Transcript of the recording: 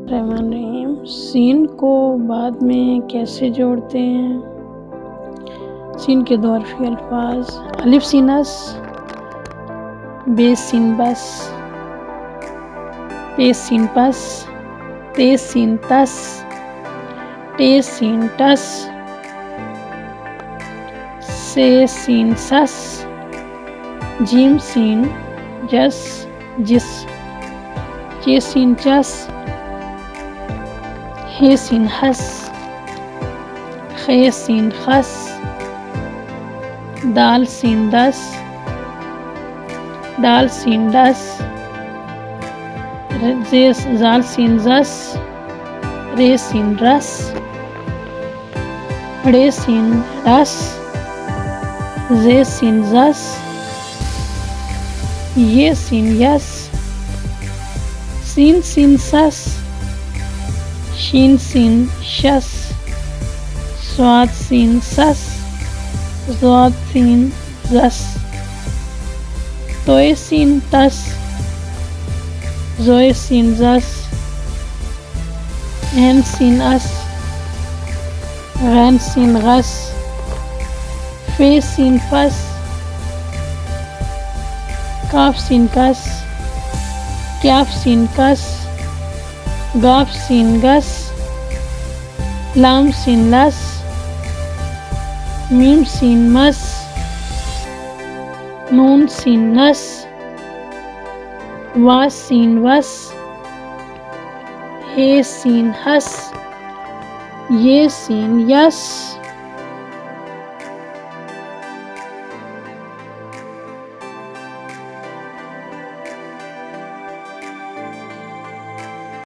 الرحمن الرحیم۔ سین کو بعد میں کیسے جوڑتے ہیں؟ سین کے دو حرفی الفاظ: الف سینس، بے سین بس، پے سین پس، تے سین تس، ٹے سین ٹس، سے سین سس، جیم سین جس جس، چے سین چس، ہے سین ہس، خے سین خس، دال سین دس، ڈال سین ڈس، زال سین زس، رے سین رس، ڑے سین رس، زے سین زس، یہ سین یس، سین سین سس، شین سین شس، صاد سین سس، ضاد سین زس، توئے سین تس، زوئے سین زس، عین سین اس، غین سین غس، فے سین فس، کاف سین کس، کیاف سین کس، گاف سین گس، لام سین لس، میم سین مس، نون سین نس، وا سین وس، ہے سین ہس، یہ سین یس۔